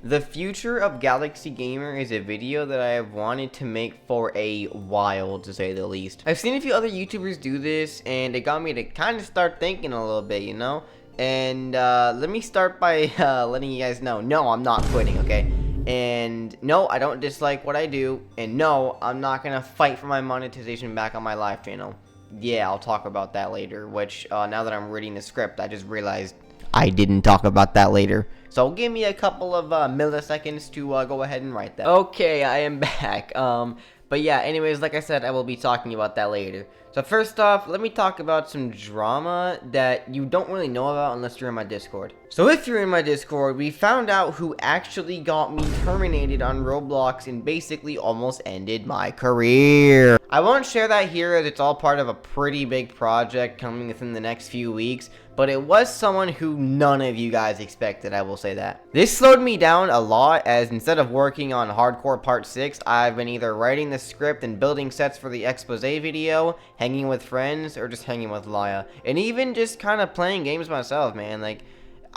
The Future of Galaxy Gamer is a video that I have wanted to make for a while, to say the least. I've seen a few other YouTubers do this, and it got me to kind of start thinking a little bit, you know? And let me start by letting you guys know, no, I'm not quitting, okay? And no, I don't dislike what I do, and no, I'm not gonna fight for my monetization back on my live channel. Yeah, I'll talk about that later, which now that I'm reading the script, I just realized I didn't talk about that later. So give me a couple of milliseconds to go ahead and write that. Okay, I am back. But yeah, anyways, like I said, I will be talking about that later. So first off, let me talk about some drama that you don't really know about unless you're in my Discord. So if you're in my Discord, we found out who actually got me terminated on Roblox and basically almost ended my career. I won't share that here as it's all part of a pretty big project coming within the next few weeks, but it was someone who none of you guys expected, I will say that. This slowed me down a lot, as instead of working on Hardcore Part 6, I've been either writing the script and building sets for the expose video, hanging with friends, or just hanging with Laya. And even just kind of playing games myself, man. Like,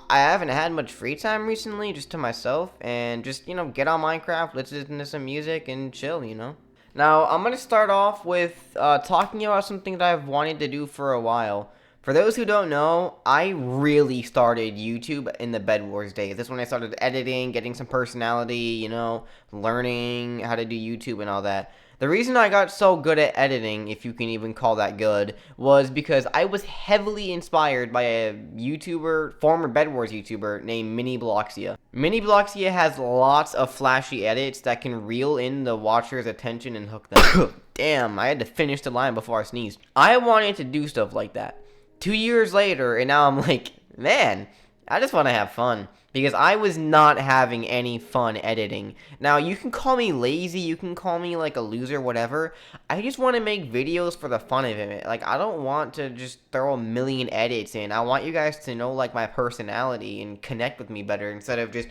I haven't had much free time recently, just to myself, and just, you know, get on Minecraft, listen to some music, and chill, you know? Now, I'm going to start off with talking about something that I've wanted to do for a while. For those who don't know, I really started YouTube in the Bed Wars days. This is when I started editing, getting some personality, you know, learning how to do YouTube and all that. The reason I got so good at editing, if you can even call that good, was because I was heavily inspired by a YouTuber, former Bed Wars YouTuber, named Mini Bloxia. Mini Bloxia has lots of flashy edits that can reel in the watcher's attention and hook them. Damn, I had to finish the line before I sneezed. I wanted to do stuff like that. 2 years later, and now I'm like, man, I just want to have fun. Because I was not having any fun editing. Now, you can call me lazy, you can call me like a loser, whatever. I just want to make videos for the fun of it. Like, I don't want to just throw a million edits in. I want you guys to know, like, my personality and connect with me better instead of just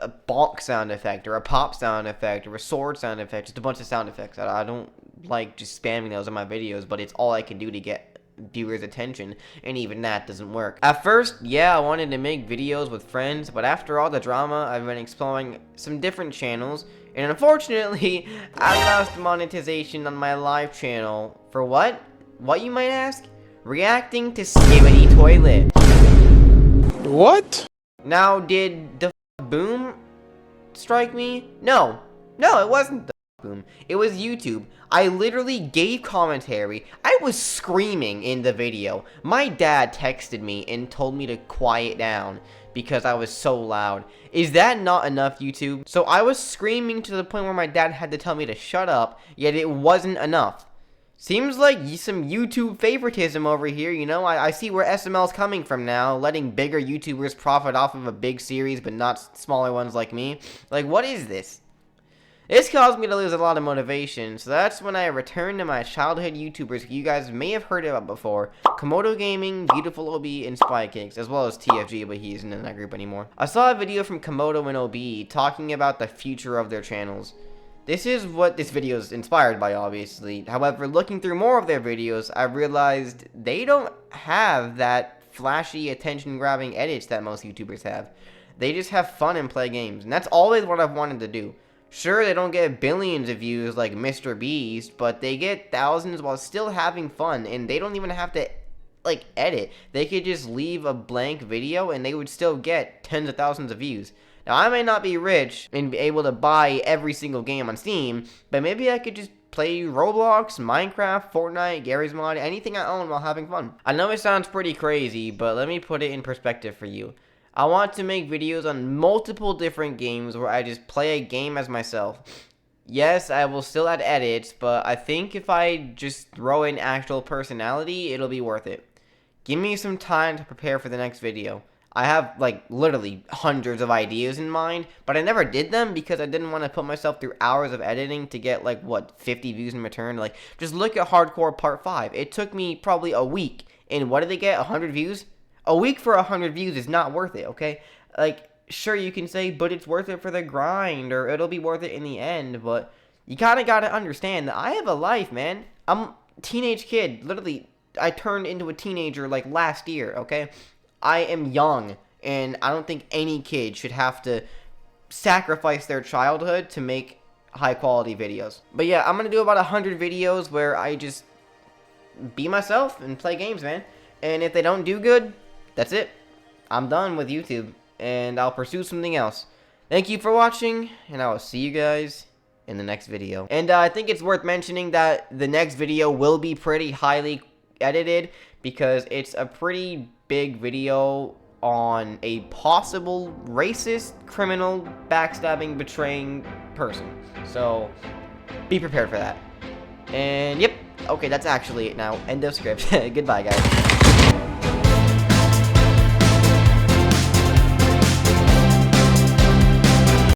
a bonk sound effect or a pop sound effect or a sword sound effect. Just a bunch of sound effects. I don't like just spamming those in my videos, but it's all I can do to get viewers' attention, and even that doesn't work. At first, yeah, I wanted to make videos with friends, but after all the drama, I've been exploring some different channels, and unfortunately, I lost monetization on my live channel. For what? What, you might ask? Reacting to Skibbity Toilet. What? Now, did the boom strike me? No. No, it wasn't the boom. It was YouTube. I literally gave commentary. I was screaming in the video. My dad texted me and told me to quiet down because I was so loud. Is that not enough, YouTube? So I was screaming to the point where my dad had to tell me to shut up, yet it wasn't enough. Seems like some YouTube favoritism over here, you know? I see where SML's coming from now, letting bigger YouTubers profit off of a big series but not smaller ones like me. Like, what is this? This caused me to lose a lot of motivation, so that's when I returned to my childhood YouTubers who you guys may have heard about before. Komodo Gaming, Beautiful OB, and Spykicks, as well as TFG, but he isn't in that group anymore. I saw a video from Komodo and OB talking about the future of their channels. This is what this video is inspired by, obviously. However, looking through more of their videos, I realized they don't have that flashy, attention-grabbing edits that most YouTubers have. They just have fun and play games, and that's always what I've wanted to do. Sure, they don't get billions of views like Mr. Beast, but they get thousands while still having fun, and they don't even have to, like, edit. They could just leave a blank video, and they would still get tens of thousands of views. Now, I may not be rich and be able to buy every single game on Steam, but maybe I could just play Roblox, Minecraft, Fortnite, Gary's Mod, anything I own while having fun. I know it sounds pretty crazy, but let me put it in perspective for you. I want to make videos on multiple different games where I just play a game as myself. Yes, I will still add edits, but I think if I just throw in actual personality, it'll be worth it. Give me some time to prepare for the next video. I have, like, literally hundreds of ideas in mind, but I never did them because I didn't want to put myself through hours of editing to get, like, what, 50 views in return? Like, just look at Hardcore Part 5. It took me probably a week, and what did they get, 100 views? A week for 100 views is not worth it, okay? Like, sure, you can say, but it's worth it for the grind, or it'll be worth it in the end, but you kind of got to understand that I have a life, man. I'm a teenage kid. Literally, I turned into a teenager, like, last year, okay? I am young, and I don't think any kid should have to sacrifice their childhood to make high quality videos. But yeah, I'm gonna do about 100 videos where I just be myself and play games, man. And if they don't do good, that's it. I'm done with YouTube, and I'll pursue something else. Thank you for watching, and I will see you guys in the next video. And I think it's worth mentioning that the next video will be pretty highly edited, because it's a pretty big video on a possible racist, criminal, backstabbing, betraying person. So, be prepared for that. And, yep. Okay, that's actually it now. End of script. Goodbye, guys.